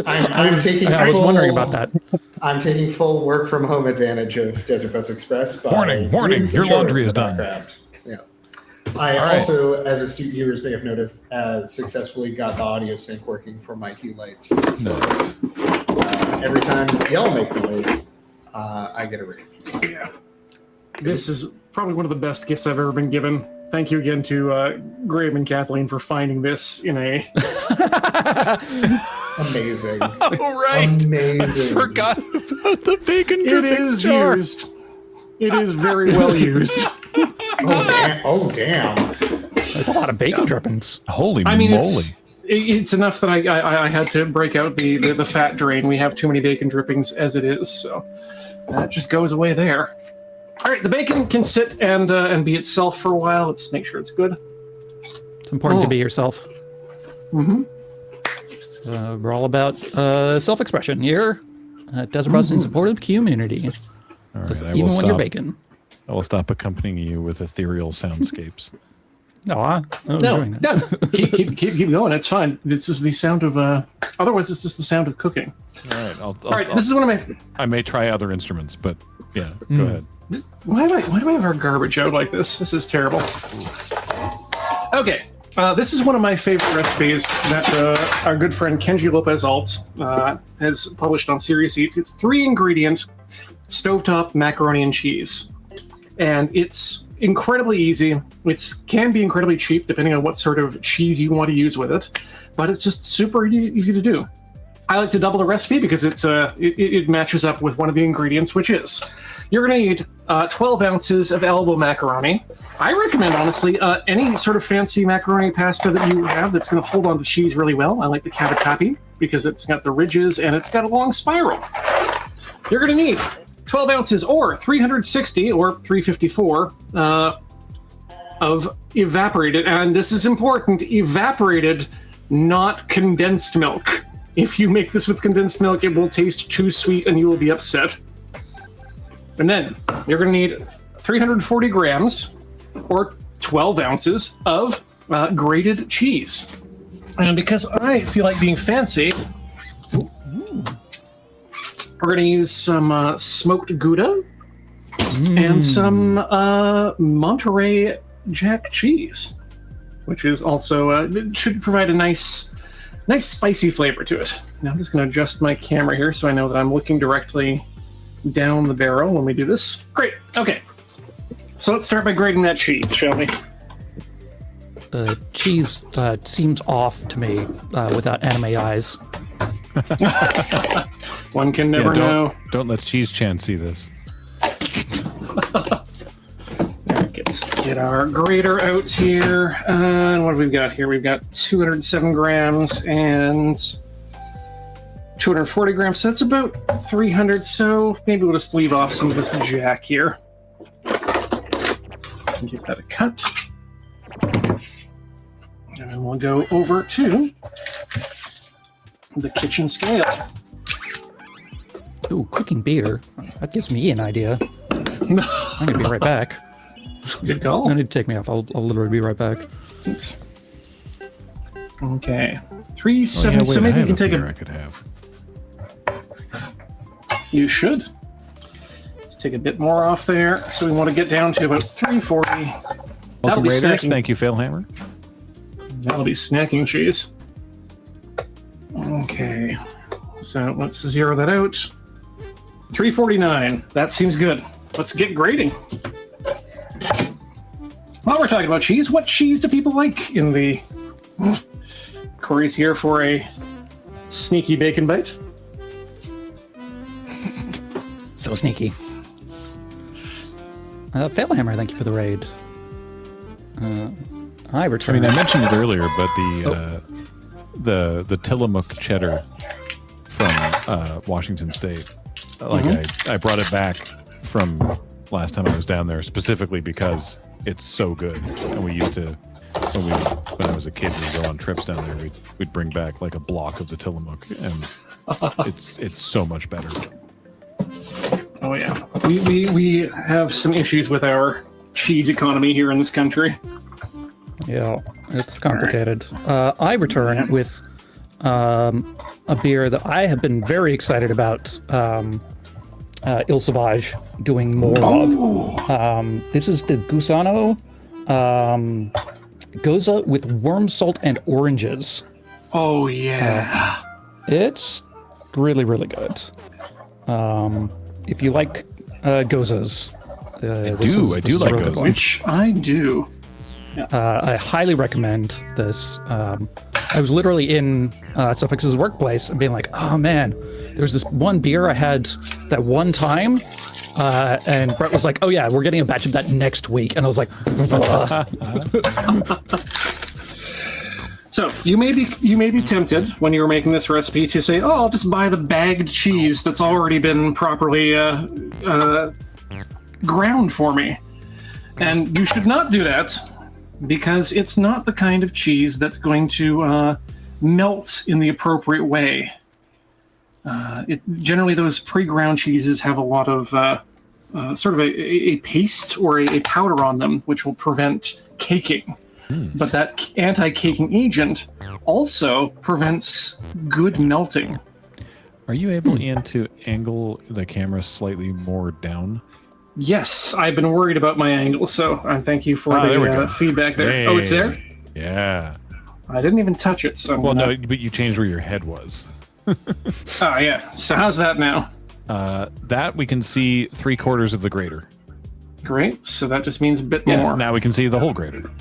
I'm taking. I was wondering about that. I'm taking full work from home advantage of Desert Bus Express. Warning! Your laundry is done. Yeah. I also, as astute viewers may have noticed, successfully got the audio sync working for my hue lights. So Nice. Every time y'all make noise, I get a ring. Yeah. This is probably one of the best gifts I've ever been given. Thank you again to Graham and Kathleen for finding this in a... Amazing. Oh, right. Amazing. I forgot about the bacon drippings jar. Used. It is very well used. Oh, damn. There's a lot of bacon drippings. Holy I mean, moly. it's enough that I had to break out the fat drain. We have too many bacon drippings as it is, so that just goes away there. All right, the bacon can sit and be itself for a while. Let's make sure it's good. It's important to be yourself. Mm-hmm. We're all about self-expression here at Desert Bus in supportive community. All right, Even when you're bacon. I will stop accompanying you with ethereal soundscapes. No, keep going. It's fine. This is the sound of. Otherwise, it's just the sound of cooking. All right, All right, this is one of my. I may try other instruments, but yeah, go ahead. Why do I have our garbage out like this? This is terrible. Okay, this is one of my favorite recipes that our good friend Kenji Lopez Alt has published on Serious Eats. It's 3-ingredient stovetop macaroni and cheese, and it's incredibly easy. It can be incredibly cheap depending on what sort of cheese you want to use with it, but it's just super easy to do. I like to double the recipe because it matches up with one of the ingredients, which is you're going to need 12 ounces of elbow macaroni. I recommend, honestly, any sort of fancy macaroni pasta that you have that's going to hold on to cheese really well. I like the cavatappi because it's got the ridges and it's got a long spiral. You're going to need 12 ounces or 360 or 354 of evaporated, and this is important, evaporated, not condensed milk. If you make this with condensed milk, it will taste too sweet and you will be upset. And then you're going to need 340 grams or 12 ounces of grated cheese. And because I feel like being fancy, we're going to use some smoked gouda and some Monterey Jack cheese, which is also it should provide a nice spicy flavor to it. Now I'm just going to adjust my camera here so I know that I'm looking directly down the barrel when we do this. Great. Okay. So let's start by grating that cheese, shall we? The cheese seems off to me without anime eyes. One can never know. Don't let Cheese Chan see this. Let's get our grater out here. And what have we got here? We've got 207 grams and 240 grams. So that's about 300. So maybe we'll just leave off some of this jack here. And give that a cut. And then we'll go over to the kitchen scale. Ooh, cooking beer. That gives me an idea. I'm going to be right back. Good call. I need to take me off. I'll literally be right back. Oops. Okay. 370. So maybe you can take I could have. You should. Let's take a bit more off there. So we want to get down to about 340. Welcome, Raiders. Snacking. Thank you, Failhammer. That'll be snacking cheese. Okay. So let's zero that out. 349. That seems good. Let's get grating. While we're talking about cheese, what cheese do people like in the... Corey's here for a sneaky bacon bite. So sneaky. Failhammer, thank you for the raid. I return. I mean, I mentioned it earlier, but the Tillamook cheddar from Washington State, I brought it back from last time I was down there specifically because it's so good. And we used to, when I was a kid, we'd go on trips down there. We'd bring back like a block of the Tillamook, and it's so much better. Oh yeah, we have some issues with our cheese economy here in this country. Yeah, it's complicated. I return with a beer that I have been very excited about. Il Sauvage doing more of. This is the Gusano Goza with worm salt and oranges. Oh yeah. It's really, really good. If you like Gozas, I do like really good Gozas. one. Which I do. I highly recommend this. I was literally in Suffix's workplace and being like, oh man, there's this one beer I had that one time. And Brett was like, oh yeah, we're getting a batch of that next week. And I was like, So you may be tempted when you're making this recipe to say, oh, I'll just buy the bagged cheese that's already been properly ground for me. And you should not do that, because it's not the kind of cheese that's going to melt in the appropriate way. Generally, those pre-ground cheeses have a lot of sort of a paste or a powder on them, which will prevent caking. But that anti-caking agent also prevents good melting. Are you able, Ian, to angle the camera slightly more down? Yes, I've been worried about my angle, so thank you for there we the go. feedback there. Hey. Oh, it's there? Yeah. I didn't even touch it, so... Well, no, but you changed where your head was. Oh, yeah. So how's that now? That we can see 3/4 of the grater. Great. So that just means a bit Yeah. more. Now we can see the whole grater.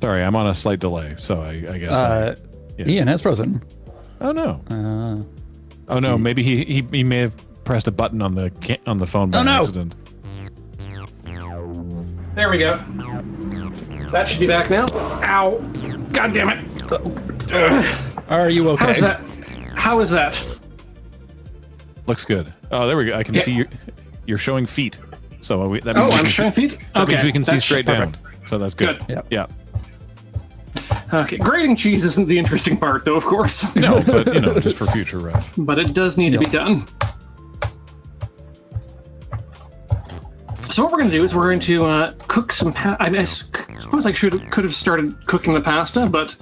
Sorry, I'm on a slight delay, so I guess. Ian has frozen. Oh no. Oh no. Maybe he may have pressed a button on the phone by accident. There we go. That should be back now. Ow. God damn it. Are you okay? How's that? How is that? Looks good. Oh, there we go. I can see you're showing feet. So that means Oh, we I'm can showing see, feet? That means Okay, we can see that's straight perfect. down. So that's good. Good. Yeah. Okay, grating cheese isn't the interesting part, though, of course. No, but just for future ref. But it does need to be done. So what we're going to do is we're going to cook some I suppose I could have started cooking the pasta, but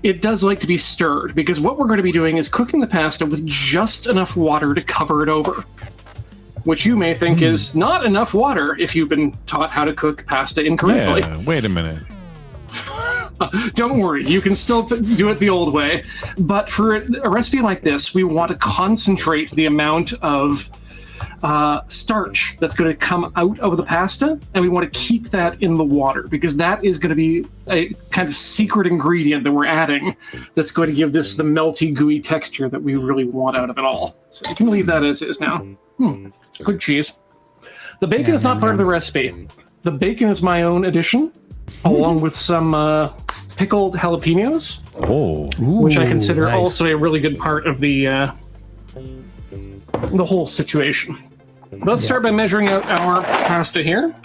it does like to be stirred, because what we're going to be doing is cooking the pasta with just enough water to cover it over, which you may think is not enough water if you've been taught how to cook pasta incorrectly. Yeah. Wait a minute. Don't worry, you can still do it the old way. But for a recipe like this, we want to concentrate the amount of starch that's going to come out of the pasta, and we want to keep that in the water, because that is going to be a kind of secret ingredient that we're adding that's going to give this the melty, gooey texture that we really want out of it all. So you can leave that as is now. Good cheese. The bacon is not part of the recipe. The bacon is my own addition, along with some pickled jalapenos, which I consider nice. also a really good part of the whole situation. Let's start by measuring out our pasta here.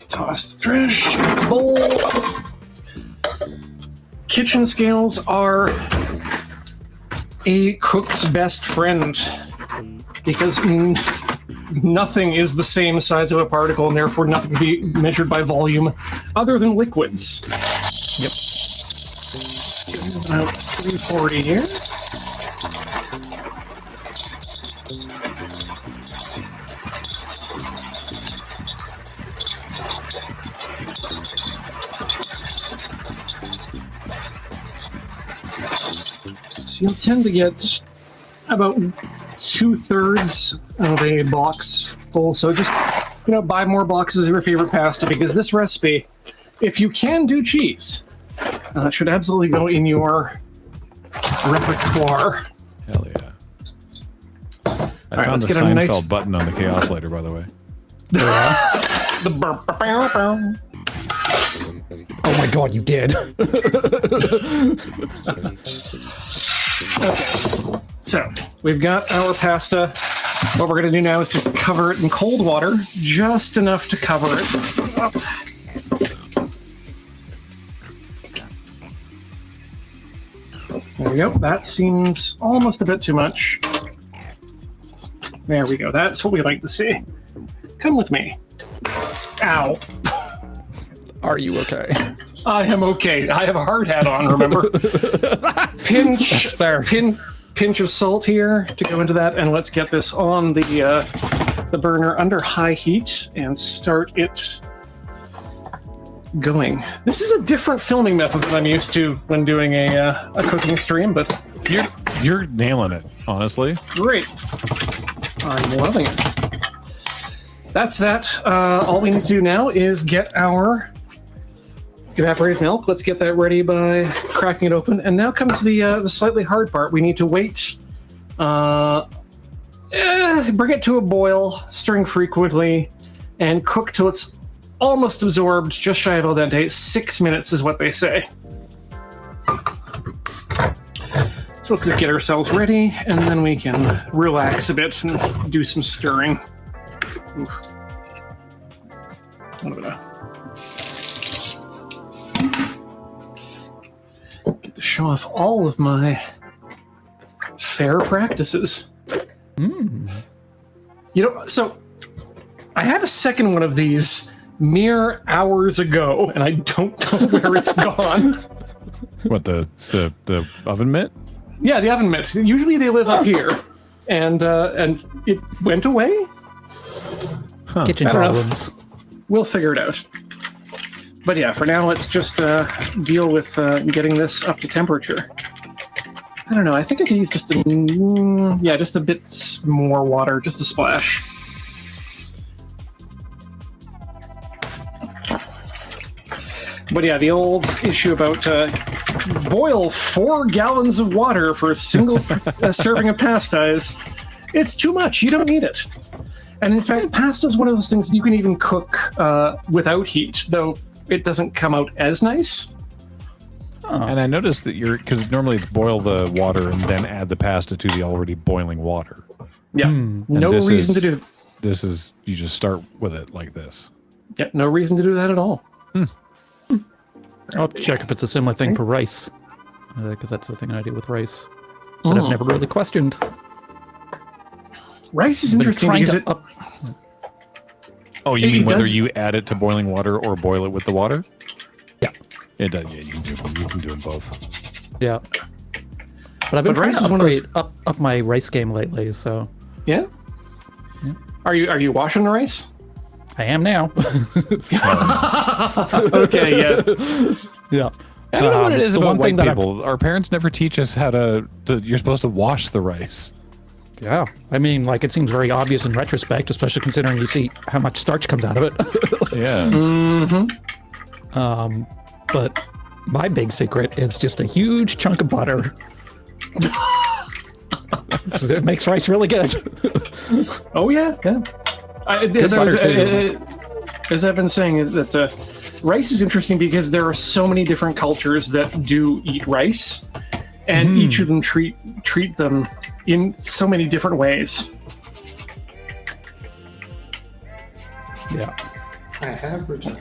Toss the trash bowl. Kitchen scales are a cook's best friend, because nothing is the same size of a particle, and therefore nothing can be measured by volume other than liquids. Yep. About 340 here. So you'll tend to get about 2/3 of a box full. So just, buy more boxes of your favorite pasta, because this recipe, if you can do cheese, should absolutely go in your repertoire. Hell yeah. I right, found let's the get a Seinfeld nice- button on the Chaos Lighter, by the way. The Oh my god, you did. So we've got our pasta. What we're going to do now is just cover it in cold water, just enough to cover it up. There we go. That seems almost a bit too much. There we go. That's what we like to see. Come with me. Ow. Are you okay? I am okay. I have a hard hat on, remember? Pinch. That's fair. Pinch of salt here to go into that, and let's get this on the burner under high heat and start it going. This is a different filming method than I'm used to when doing a cooking stream, but You're nailing it, honestly. great. I'm loving it. That's that. All we need to do now is get our evaporated milk. Let's get that ready by cracking it open. And now comes the slightly hard part. We need to wait. Bring it to a boil, stirring frequently, and cook till it's almost absorbed, just shy of al dente. 6 minutes is what they say. So let's just get ourselves ready, and then we can relax a bit and do some stirring. Oof. I'm gonna get to show off all of my fair practices. You know, so I had a second one of these mere hours ago, and I don't know where it's gone. What, the oven mitt? Yeah, the oven mitt. Usually they live up here, and it went away. Kitchen I don't know. problems. We'll figure it out. But yeah, for now, let's just deal with getting this up to temperature. I don't know. I think I could use just just a bit more water, just a splash. But yeah, the old issue about boil 4 gallons of water for a single serving of pasta it's too much. You don't need it. And in fact, pasta is one of those things you can even cook without heat, though it doesn't come out as nice. And I noticed that because normally it's boil the water and then add the pasta to the already boiling water. Yeah, no reason to do. This is, you just start with it like this. Yeah, no reason to do that at all. I'll check if it's a similar thing for rice, because that's the thing I do with rice that I've never really questioned. Rice is Been interesting trying because to Oh, you It mean whether does- you add it to boiling water or boil it with the water? Yeah. It does. Yeah, you can do them both. Yeah. But I've been But trying rice to is one of upgrade up my rice game lately, so yeah. Are you washing the rice? I am now. Okay, yes. Yeah. I don't know what it is the about one thing white that people. Our parents never teach us how to. You're supposed to wash the rice. Yeah. I mean, like, it seems very obvious in retrospect, especially considering you see how much starch comes out of it. Yeah. But my big secret is just a huge chunk of butter. It makes rice really good. Oh yeah, yeah. As I've been saying, that rice is interesting because there are so many different cultures that do eat rice, and each of them treat them in so many different ways. Yeah. I have returned.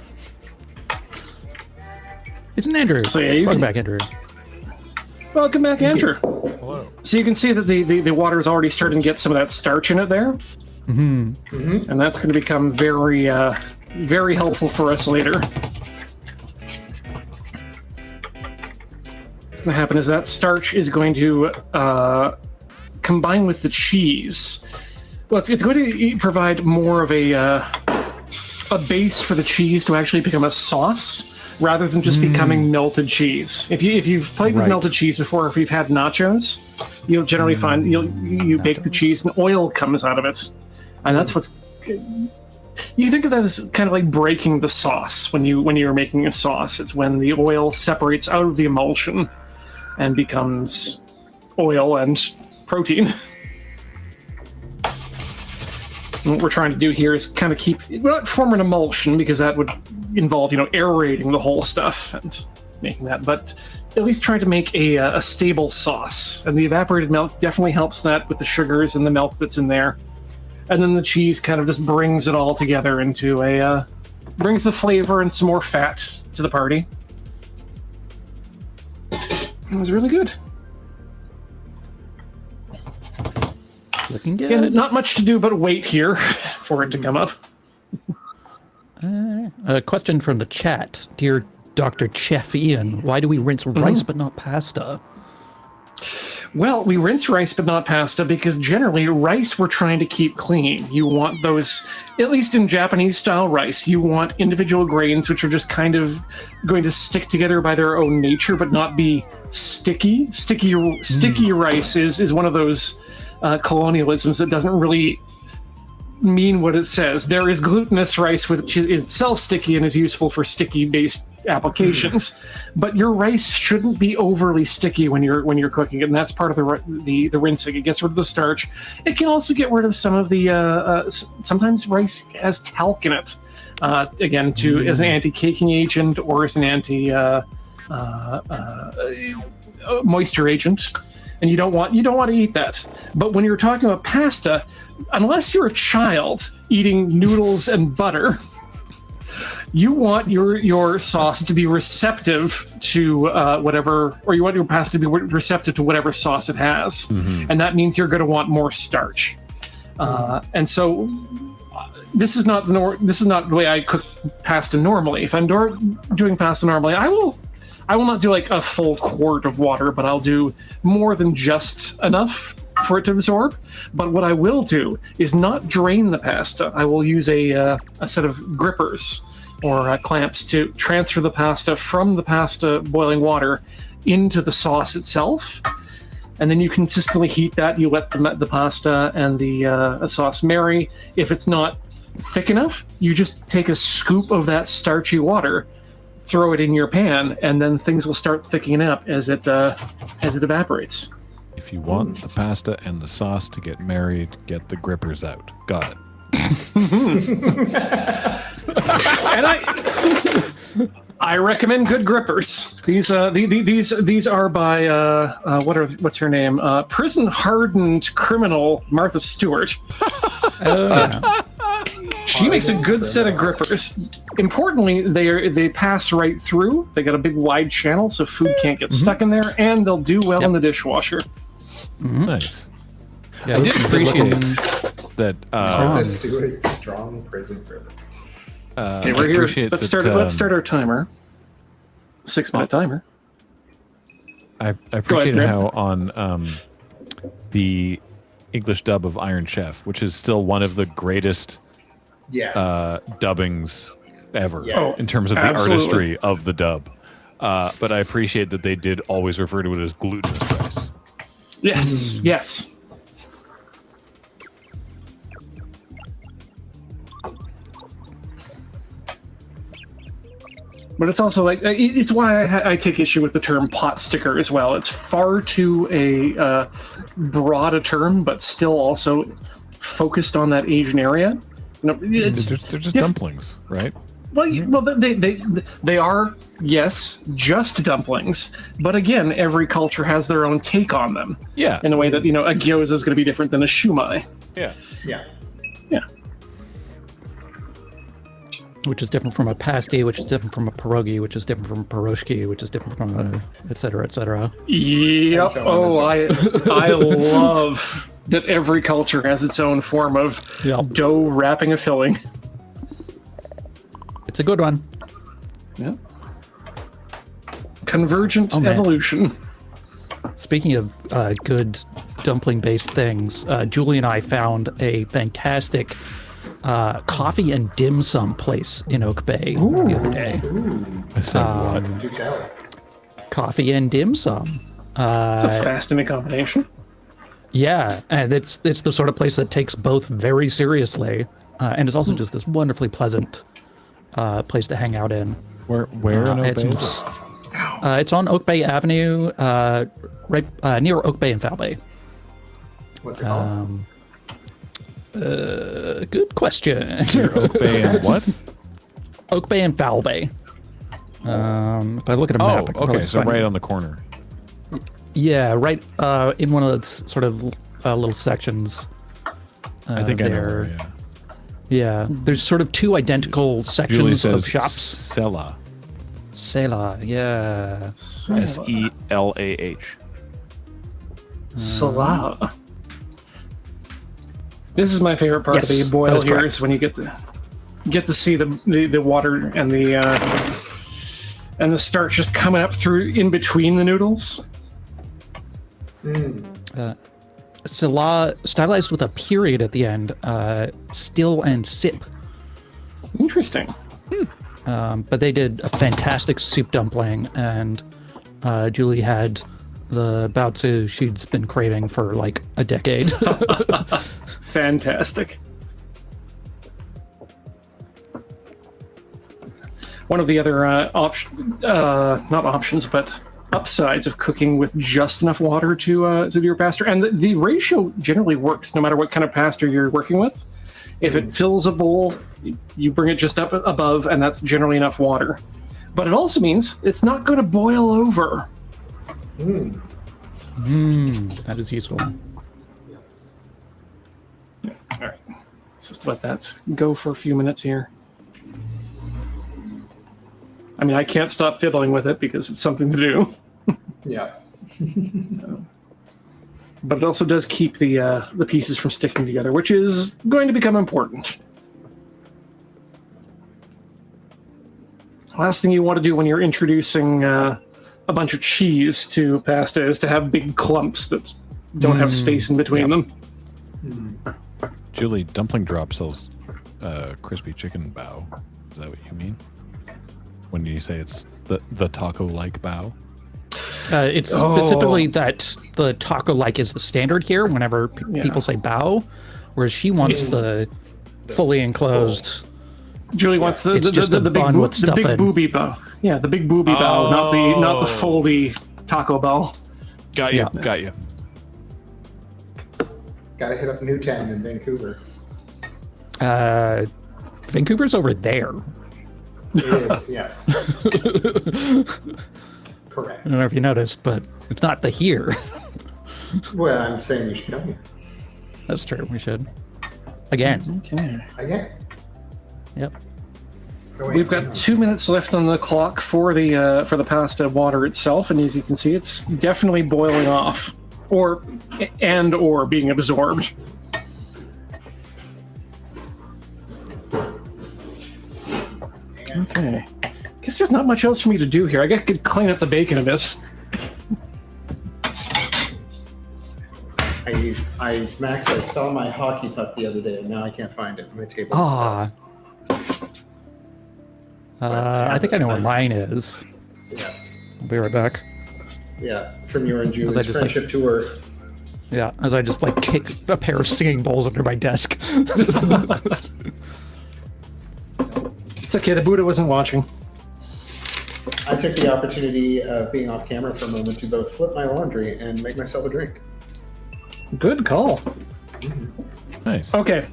It's an Andrew. So, yeah, you Welcome can- back, Andrew. Welcome back, Andrew. Hello. So you can see that the water is already starting to get some of that starch in it there, and that's going to become very very helpful for us later. What's going to happen is that starch is going to combine with the cheese. Well, it's going to provide more of a base for the cheese to actually become a sauce, rather than just becoming melted cheese. If you've played with Right. melted cheese before, if you've had nachos, you'll generally find you bake the cheese and oil comes out of it, and that's what's. You think of that as kind of like breaking the sauce when you're making a sauce. It's when the oil separates out of the emulsion and becomes oil and protein. And what we're trying to do here is kind of not form an emulsion, because that would involve, aerating the whole stuff and making that, but at least trying to make a stable sauce. And the evaporated milk definitely helps that with the sugars and the milk that's in there. And then the cheese kind of just brings it all together into brings the flavor and some more fat to the party. It was really good. Looking good. Again, not much to do but wait here for it to come up. A question from the chat. Dear Dr. Chef Ian, why do we rinse rice but not pasta? Well, we rinse rice but not pasta because generally rice we're trying to keep clean. You want those, at least in Japanese style rice, you want individual grains which are just kind of going to stick together by their own nature but not be sticky. Sticky rice is one of those colonialisms that doesn't really mean what it says. There is glutinous rice which is itself sticky and is useful for sticky based applications, but your rice shouldn't be overly sticky when you're cooking it, and that's part of the rinsing. It gets rid of the starch. It can also get rid of some of the sometimes rice has talc in it, again as an anti-caking agent or as an anti moisture agent, and you don't want to eat that. But when you're talking about pasta, unless you're a child eating noodles and butter, you want your sauce to be receptive to whatever, or you want your pasta to be receptive to whatever sauce it has, and that means you're going to want more starch. And so, this is not the way I cook pasta normally. If I'm doing pasta normally, I will not do like a full quart of water, but I'll do more than just enough for it to absorb. But what I will do is not drain the pasta. I will use a set of grippers or clamps to transfer the pasta from the pasta boiling water into the sauce itself. And then you consistently heat that. You let the pasta and the sauce marry. If it's not thick enough, you just take a scoop of that starchy water, throw it in your pan, and then things will start thickening up as it evaporates. If you want the pasta and the sauce to get married, get the grippers out. Got it. And I recommend good grippers. These are by what's her name? Prison hardened criminal Martha Stewart. She makes a good set of grippers. Importantly, they pass right through. They got a big wide channel, so food can't get stuck in there, and they'll do well in the dishwasher. Nice. Yeah, I did appreciate that. Martha Stewart, strong prison grippers. Okay, we're here. Let's start our timer. 6-minute timer. I appreciate how on the English dub of Iron Chef, which is still one of the greatest dubbings ever in terms of the artistry of the dub. But I appreciate that they did always refer to it as glutinous rice. Yes, yes. But it's also like, it's why I take issue with the term pot sticker as well. It's far too broad a term, but still also focused on that Asian area. You know, they're just dumplings, right? Well, they are, yes, just dumplings. But again, every culture has their own take on them. Yeah. In a way that, a gyoza is going to be different than a shumai. Yeah. Yeah. Yeah. Which is different from a pasty, which is different from a pierogi, which is different from a pierogi, which is different from a et cetera, et cetera. Yep. Oh, I love that every culture has its own form of dough wrapping a filling. It's a good one. Yeah. Convergent evolution. Speaking of good dumpling-based things, Julie and I found a fantastic coffee and dim sum place in Oak Bay the other day. I said what? Do tell. Coffee and dim sum. It's a fascinating combination. Yeah, and it's the sort of place that takes both very seriously, and it's also just this wonderfully pleasant place to hang out in. Where in Oak Bay? It's on Oak Bay Avenue, right near Oak Bay and Foul Bay. What's it called? Good question. Oak Bay and what? Oak Bay and Foul Bay. If I look at a map, I can probably so find right it. on the corner. Yeah, right in one of those sort of little sections. I think I know there. where, yeah. Yeah, there's sort of two identical sections Julie of says shops. Sela. Sela, yeah. Selah. This is my favorite part of the boil here is when you get the get to see the water and the starch just coming up through in between the noodles. Stylized with a period at the end, still and sip. Interesting. But they did a fantastic soup dumpling, and Julie had the baozi she'd been craving for like a decade. Fantastic. One of the other not options, but upsides of cooking with just enough water to do your pasta, and the ratio generally works no matter what kind of pasta you're working with. If it fills a bowl, you bring it just up above, and that's generally enough water. But it also means it's not going to boil over. That is useful. All right, let's just let that go for a few minutes here. I mean, I can't stop fiddling with it because it's something to do. Yeah. But it also does keep the pieces from sticking together, which is going to become important. Last thing you want to do when you're introducing a bunch of cheese to pasta is to have big clumps that don't have space in between them. Julie, Dumpling Drop sells crispy chicken bao. Is that what you mean? When you say it's the taco-like bao? It's specifically that the taco-like is the standard here whenever people say bao, whereas she wants the fully enclosed. Julie wants the bun with stuff big in. booby bao. Yeah, the big booby bao, not the foldy taco bao. Got you. Yeah. Got you. Gotta hit up Newtown in Vancouver. Vancouver's over there. It is, yes. Correct. I don't know if you noticed, but it's not the here. Well, I'm saying you should come here. That's true. We should. Again. Okay. Again. Yep. Oh, wait, We've got 2 minutes left on the clock for the pasta water itself, and as you can see, it's definitely boiling off, or being absorbed. Okay. Guess there's not much else for me to do here. I could clean up the bacon a bit. Max, I saw my hockey puck the other day, and now I can't find it on my table. I think I know where mine is. Yeah. I'll be right back. Yeah, from your and Was I Julie's just, friendship tour. Yeah, as I just like kick a pair of singing bowls under my desk. It's okay, the Buddha wasn't watching. I took the opportunity of being off camera for a moment to both flip my laundry and make myself a drink. Good call. Nice. Okay.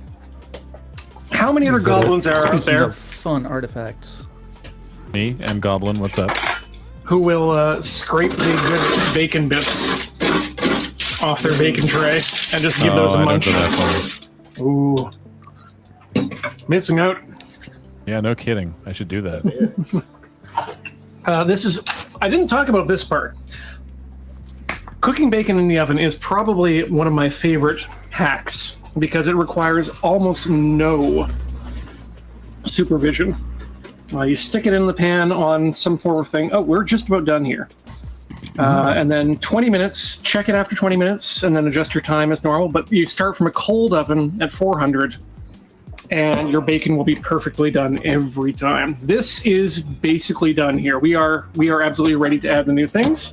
How many other goblins are out Speaking there of fun artifacts. Me and Goblin, what's up? who will scrape the good bacon bits off their bacon tray and just give those a I munch? don't go that far. Ooh. Missing out. Yeah, no kidding. I should do that. This is... I didn't talk about this part. Cooking bacon in the oven is probably one of my favorite hacks because it requires almost no supervision. You stick it in the pan on some form of thing. Oh, we're just about done here. And then 20 minutes, check it after 20 minutes, and then adjust your time as normal. But you start from a cold oven at 400, and your bacon will be perfectly done every time. This is basically done here. We are absolutely ready to add the new things.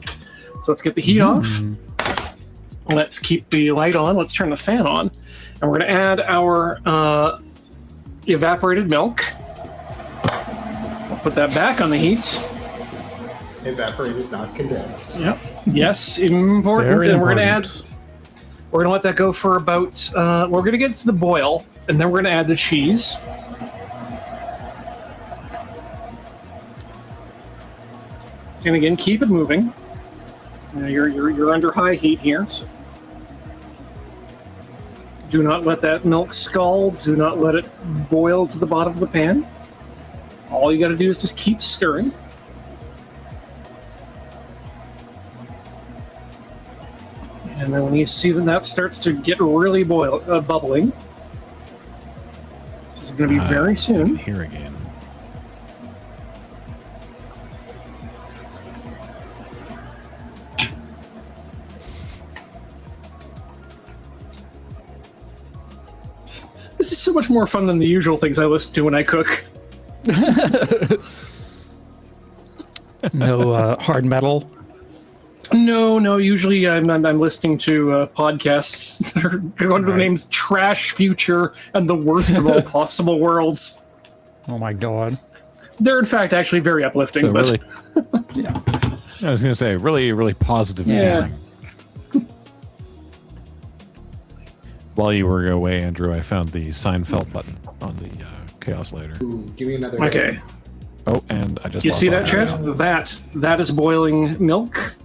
So let's get the heat off. Let's keep the light on. Let's turn the fan on. And we're going to add our evaporated milk. Put that back on the heat. Evaporated, not condensed. Yep. Yes, important. Very and we're important. going to let that go for about, we're going to get to the boil, and then we're going to add the cheese. And again, keep it moving. You're under high heat here. So do not let that milk scald. Do not let it boil to the bottom of the pan. All you got to do is just keep stirring. And then when you see that starts to get really bubbling, just going to be very soon. Here again. This is so much more fun than the usual things I listen to when I cook. No hard metal. No. Usually I'm listening to podcasts that are under the names Trash Future and the Worst of All Possible Worlds. Oh my god. They're in fact actually very uplifting. So but really, Yeah. I was going to say, really, really positive feeling. While you were away, Andrew, I found the Seinfeld button on the Chaos Lighter. Ooh, give me another. Okay. Oh, and I just You lost see all that, Chet? That is boiling milk.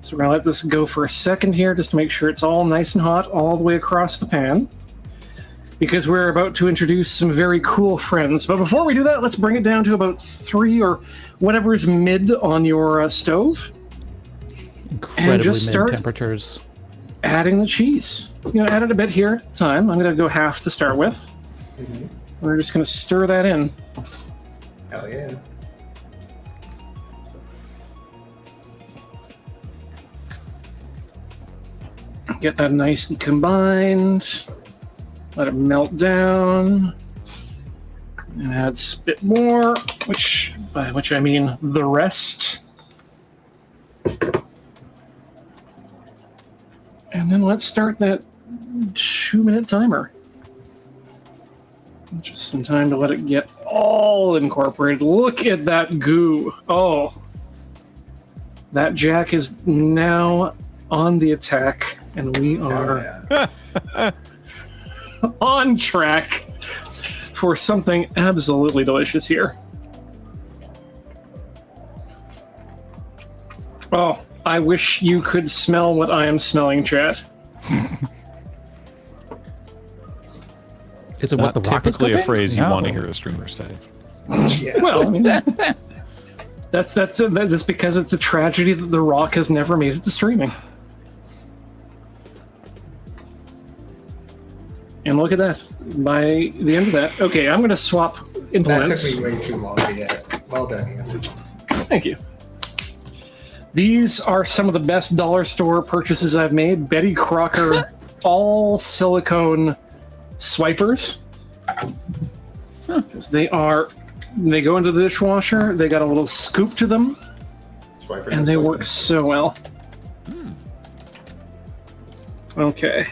So we're gonna let this go for a second here, just to make sure it's all nice and hot all the way across the pan, because we're about to introduce some very cool friends. But before we do that, let's bring it down to about 3 or whatever is mid on your stove, Incredibly and just mid start temperatures. adding the cheese. Add it a bit here at a time. I'm gonna go half to start with. Mm-hmm. We're just gonna stir that in. Hell yeah. Get that nice and combined. Let it melt down. And add a bit more, by which I mean the rest. And then let's start that 2-minute timer. Just some time to let it get all incorporated. Look at that goo. Oh. That Jack is now on the attack, and we are on track for something absolutely delicious here. Oh, I wish you could smell what I am smelling, chat. Is it what Not the rock is typically a cooking? phrase you No. want to hear a streamer say. Yeah. Well, I mean, that's because it's a tragedy that The Rock has never made it to streaming. And look at that. By the end of that, okay, I'm going to swap That implements. took me way too long to get. Well done, Ian. Thank you. These are some of the best dollar store purchases I've made. Betty Crocker all silicone swipers. 'Cause they go into the dishwasher, they got a little scoop to them, Swiper and they work so well. Okay.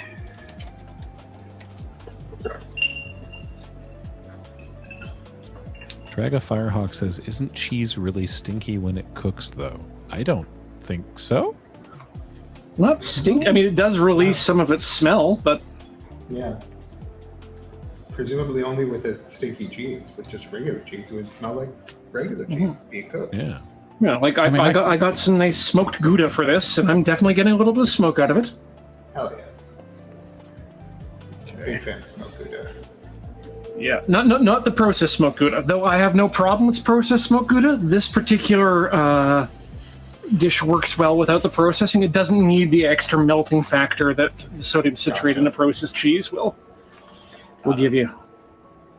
Draga Firehawk says, "Isn't cheese really stinky when it cooks, though?" I don't think so. Not stink. I mean, it does release some of its smell, but Yeah. Presumably only with a stinky cheese. With just regular cheese, it would smell like regular cheese being cooked. Yeah. yeah, like I got some nice smoked Gouda for this, and I'm definitely getting a little bit of smoke out of it. Hell yeah. Big fan of smoked Gouda. Yeah, not the processed smoked Gouda, though I have no problem with processed smoked Gouda. This particular dish works well without the processing. It doesn't need the extra melting factor that the sodium citrate in a processed cheese will give you.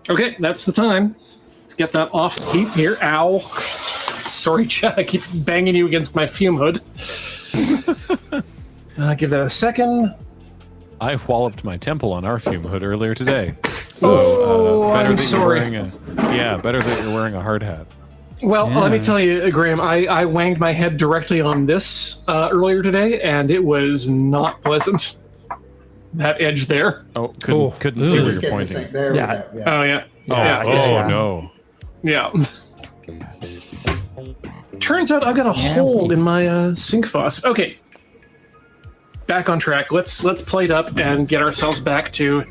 Okay, that's the time. Let's get that off the heat here. Ow. Sorry, Chad, I keep banging you against my fume hood. Give that a second. I walloped my temple on our fume hood earlier today. So I'm that sorry. better that you're wearing a hard hat. Well, let me tell you, Graham, I wanged my head directly on this earlier today, and it was not pleasant. That edge there. Oh, couldn't see Ooh. where Just you're getting the pointing. same. There Yeah. we go. Yeah. Oh, yeah. Yeah, Yeah. No. Yeah. Turns out I've got a hole in my sink faucet. Okay. Back on track. Let's plate up and get ourselves back to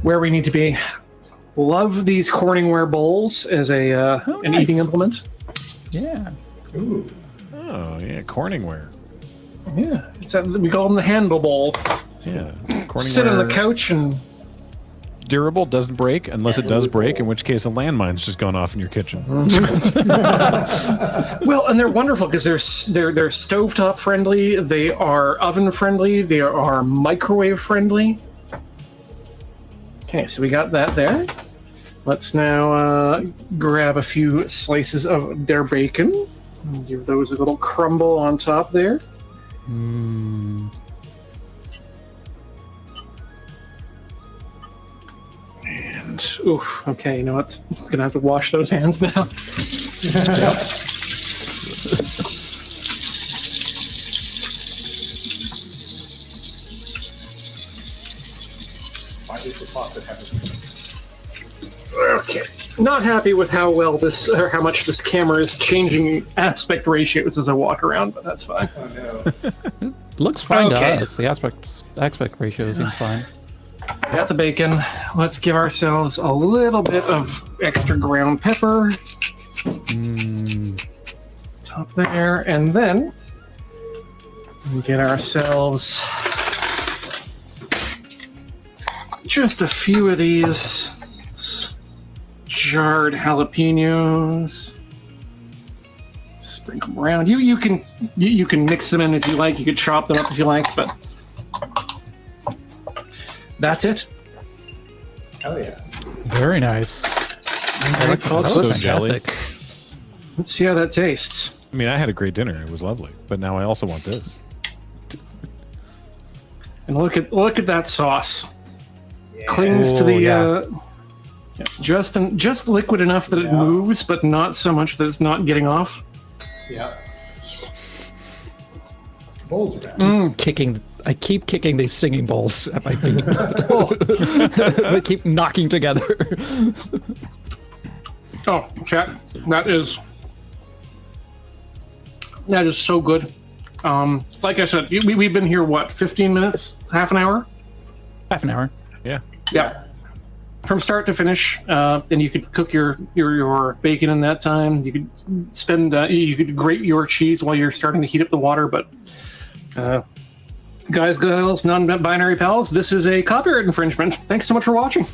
where we need to be. Love these Corningware bowls as an nice. eating implement. Yeah. Ooh. Oh, yeah, Corningware. Yeah. We call them the handle bowl. Yeah. Sit on the Corningware. couch and Durable, doesn't break unless it does break, in which case a landmine's just gone off in your kitchen. well, and they're wonderful because they're stovetop friendly, they are oven friendly, they are microwave friendly. Okay, so we got that there. Let's now grab a few slices of their bacon and give those a little crumble on top there. Mm. And oof, okay, you know what? I'm gonna have to wash those hands now. Why is the faucet having? Okay. Not happy with how well this, or how much this camera is changing aspect ratios as I walk around, but that's fine. Oh no. Looks fine Okay. to us. The aspect ratio seems fine. Got the bacon. Let's give ourselves a little bit of extra ground pepper. Top there, and then get ourselves just a few of these jarred jalapenos. Sprinkle them around. You can mix them in if you like. You could chop them up if you like, but that's it. Hell yeah. Very nice. All right, folks, so let's, jelly. Fantastic. let's see how that tastes. I mean, I had a great dinner. It was lovely. But now I also want this. And look at that sauce. Clings to the yeah. just liquid enough that it Yeah. moves, but not so much that it's not getting off. Yeah. Bowls are back. I keep kicking these singing bowls at my feet. They keep knocking together. Oh, chat, that is so good. Like I said, we've been here what, 15 minutes, half an hour? Half an hour. Yeah. Yeah. From start to finish, and you could cook your bacon in that time. You could spend you could grate your cheese while you're starting to heat up the water. But guys, girls, non-binary pals, this is a copyright infringement. Thanks so much for watching.